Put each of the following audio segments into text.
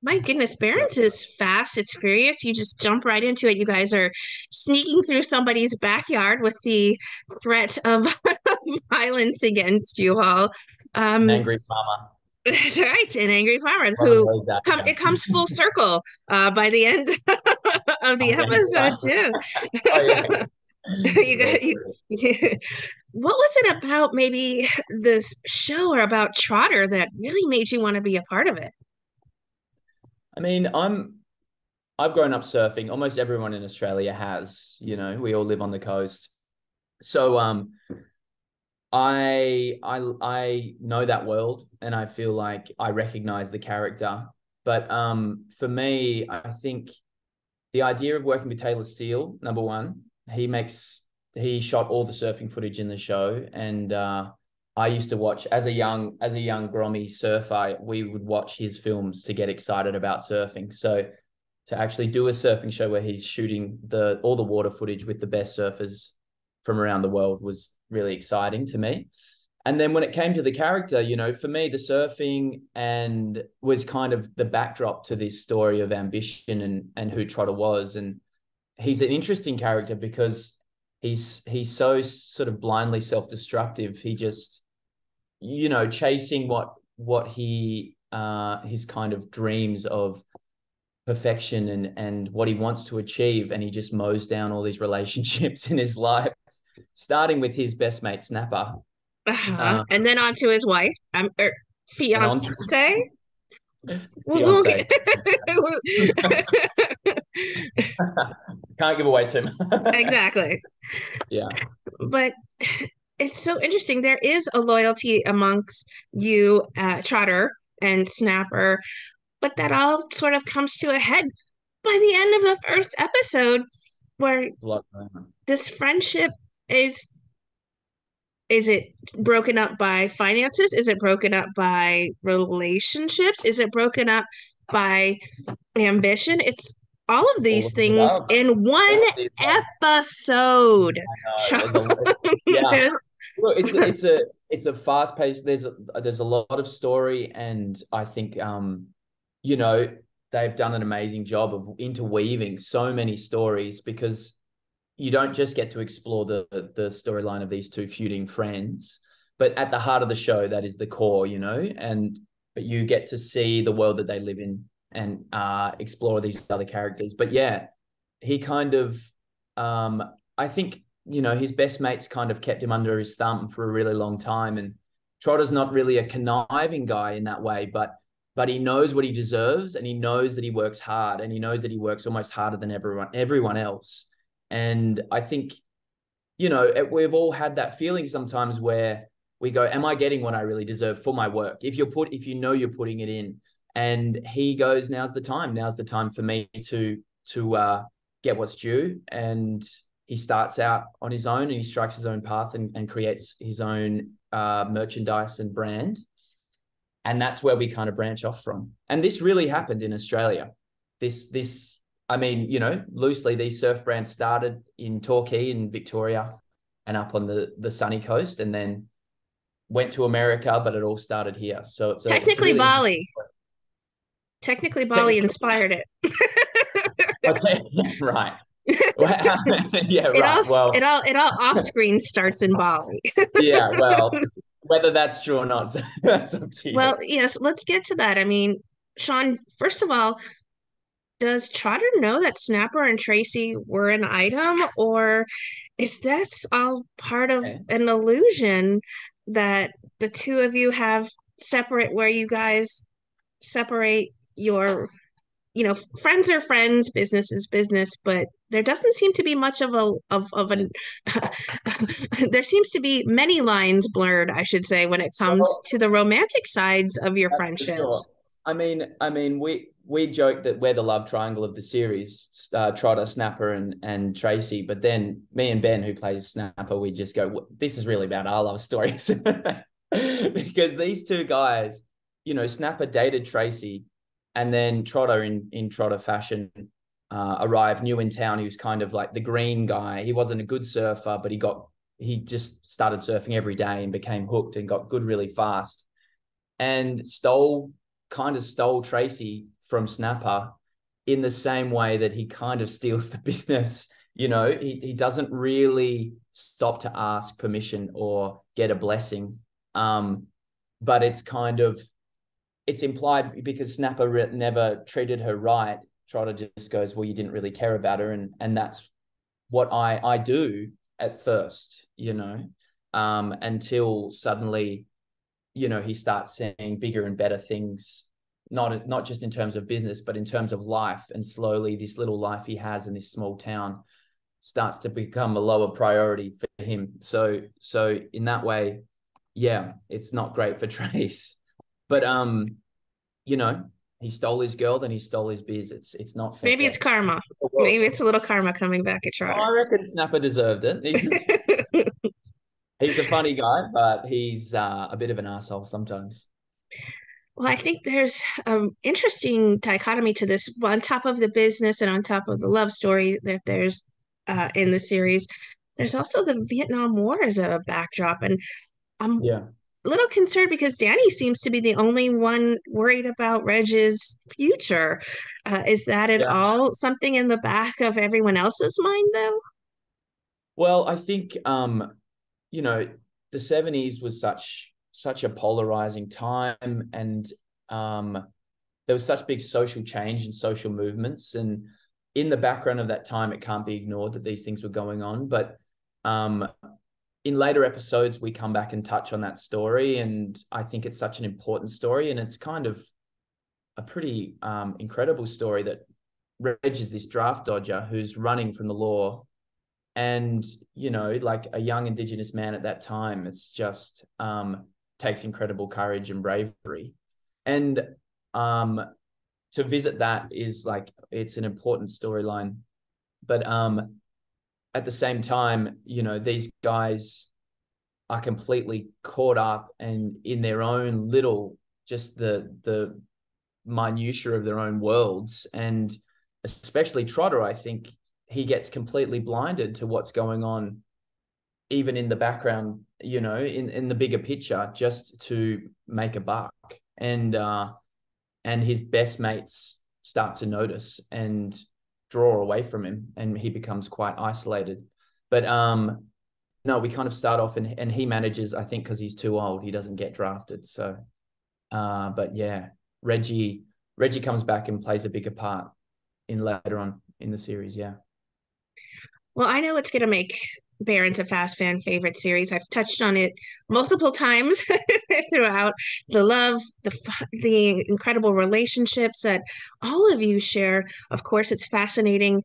My goodness, Yeah. Barron's is fast. It's furious. You just jump right into it. You guys are sneaking through somebody's backyard with the threat of violence against you all. An Um, angry farmer. that's right, an angry farmer One of who those out here. it comes full circle by the end of the I'm getting episode done. Oh yeah. too. You Yeah. got what was it about maybe this show or about Trotter that really made you want to be a part of it? I mean, I've grown up surfing. Almost everyone in Australia has, we all live on the coast. So I know that world and I feel like I recognize the character. But for me, I think the idea of working with Taylor Steele, number one, he shot all the surfing footage in the show. And I used to watch as a young grommy surfer, we would watch his films to get excited about surfing. So to actually do a surfing show where he's shooting all the water footage with the best surfers from around the world was really exciting to me. And then when it came to the character, for me, the surfing and was kind of the backdrop to this story of ambition and who Trotter was. And he's an interesting character because he's so sort of blindly self-destructive. He just, chasing what he his kind of dreams of perfection and what he wants to achieve, and he just mows down all these relationships in his life, starting with his best mate Snapper, And then on to his wife, and on to fiance. We'll fiance. get Can't give away too much. exactly. Yeah. But it's so interesting. There is a loyalty amongst you, Trotter and Snapper, but that all sort of comes to a head by the end of the first episode, where this friendship is is it broken up by finances? Is it broken up by relationships? Is it broken up by ambition? It's all of All these of the things above. in one All of the above. episode. I know. Yeah. There's Look, it's a fast paced. There's a lot of story, and I think you know, they've done an amazing job of interweaving so many stories because you don't just get to explore the storyline of these two feuding friends, but at the heart of the show, that is the core, and but you get to see the world that they live in and explore these other characters. But yeah, he kind of, I think, his best mates kind of kept him under his thumb for a really long time. And Trotter's not really a conniving guy in that way, but he knows what he deserves, and he knows that he works hard, and he knows that he works almost harder than everyone else. And I think, we've all had that feeling sometimes where we go, am I getting what I really deserve for my work? If you're putting it in, and he goes, now's the time for me to get what's due. And he starts out on his own, and he strikes his own path and creates his own merchandise and brand. And that's where we kind of branch off from. And this really happened in Australia. This I mean, loosely, these surf brands started in Torquay in Victoria and up on the sunny coast, and then went to America, but it all started here. So it's a technically really interesting Bali. story. Technically Bali Technically, inspired it. okay, right. Well, yeah, It all right. Well, off screen starts in Bali. yeah, well, whether that's true or not, that's up to you. Well, yes, let's get to that. I mean, Sean, first of all, does Trotter know that Snapper and Tracy were an item, or is this all part of Okay. an illusion that the two of you have separate, where you guys separate your, friends are friends, business is business, but there doesn't seem to be much of an there seems to be many lines blurred, I should say, when it comes Well, to the romantic sides of your that's for sure. friendships. I mean, we joke that we're the love triangle of the series, Trotter, Snapper, and Tracy. But then me and Ben, who plays Snapper, we just go, "This is really about our love stories," because these two guys, Snapper dated Tracy, and then Trotter, in Trotter fashion, arrived new in town. He was kind of like the green guy. He wasn't a good surfer, but he just started surfing every day and became hooked and got good really fast, and stole Tracy from Snapper in the same way that he kind of steals the business. He doesn't really stop to ask permission or get a blessing. But it's implied because Snapper never treated her right. Trotter just goes, well, you didn't really care about her. And that's what I do at first, until suddenly, he starts seeing bigger and better things, not just in terms of business, but in terms of life. And slowly this little life he has in this small town starts to become a lower priority for him. So in that way, yeah, it's not great for Trace. But he stole his girl, then he stole his biz. It's not fair. Maybe it's karma. Maybe it's a little karma coming back at Trotter. I reckon Snapper deserved it. He's a funny guy, but he's a bit of an asshole sometimes. Well, I think there's an interesting dichotomy to this. On top of the business and on top of the love story that there's in the series, there's also the Vietnam War as a backdrop. And I'm Yeah. a little concerned because Danny seems to be the only one worried about Reg's future. Is that at Yeah. all something in the back of everyone else's mind, though? Well, I think the 70s was such a polarizing time, and there was such big social change and social movements, and in the background of that time it can't be ignored that these things were going on. But in later episodes we come back and touch on that story, and I think it's such an important story, and it's kind of a pretty incredible story that Reg is this draft dodger who's running from the law, and like a young Indigenous man at that time, it's just takes incredible courage and bravery. And to visit that is like, it's an important storyline. But at the same time, these guys are completely caught up and in their own little, just the minutiae of their own worlds. And especially Trotter, I think he gets completely blinded to what's going on, even in the background, in the bigger picture, just to make a buck. And his best mates start to notice and draw away from him, and he becomes quite isolated. But no, we kind of start off, and he manages, I think, because he's too old, he doesn't get drafted. So but yeah, Reggie comes back and plays a bigger part in later on in the series. Yeah. Well, I know it's going to make Barron's a fast fan favorite series. I've touched on it multiple times throughout. The love, the incredible relationships that all of you share. Of course, it's fascinating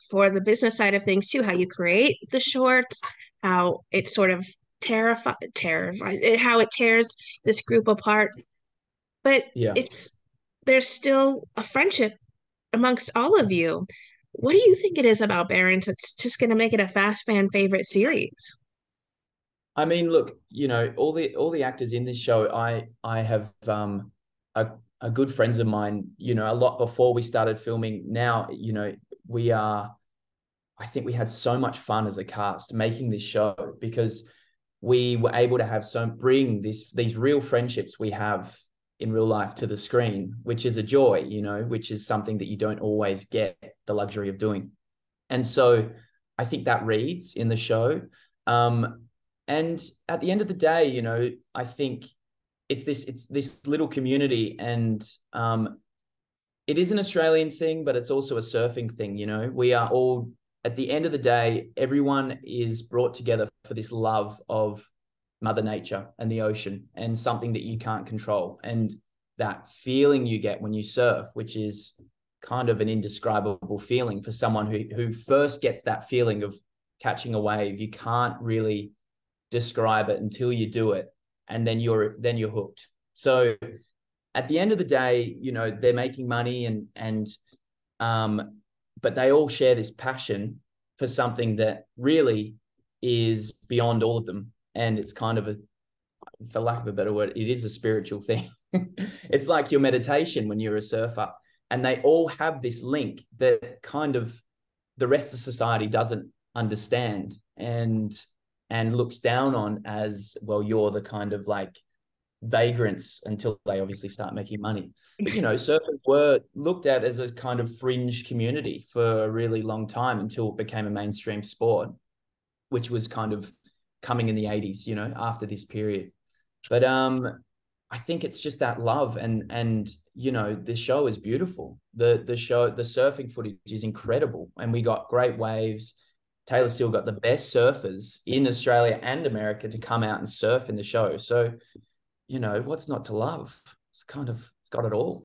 for the business side of things too, how you create the shorts, how it sort of terrifies, how it tears this group apart. But Yeah. there's still a friendship amongst all of you. What do you think it is about Barron's that's just going to make it a fast fan favorite series? I mean, look, all the actors in this show, I have a good friends of mine, a lot before we started filming. Now, we are, I think we had so much fun as a cast making this show, because we were able to bring these real friendships we have in real life to the screen, which is a joy, which is something that you don't always get the luxury of doing. And so I think that reads in the show. And at the end of the day, I think it's this little community, and it is an Australian thing, but it's also a surfing thing. We are all, at the end of the day, everyone is brought together for this love of Mother Nature and the ocean, and something that you can't control. And that feeling you get when you surf, which is kind of an indescribable feeling for someone who first gets that feeling of catching a wave. You can't really describe it until you do it, and then you're hooked. So at the end of the day, they're making money, and but they all share this passion for something that really is beyond all of them. And it's kind of for lack of a better word, it is a spiritual thing. It's like your meditation when you're a surfer, and they all have this link that kind of the rest of society doesn't understand, and looks down on as, well, you're the kind of like vagrants until they obviously start making money. But, you know, surfers were looked at as a kind of fringe community for a really long time until it became a mainstream sport, which was kind of coming in the 80s, you know, after this period. But I think it's just that love, and you know, the show is beautiful. The surfing footage is incredible, and we got great waves. Taylor still got the best surfers in Australia and America to come out and surf in the show. So, you know, what's not to love? It's got it all.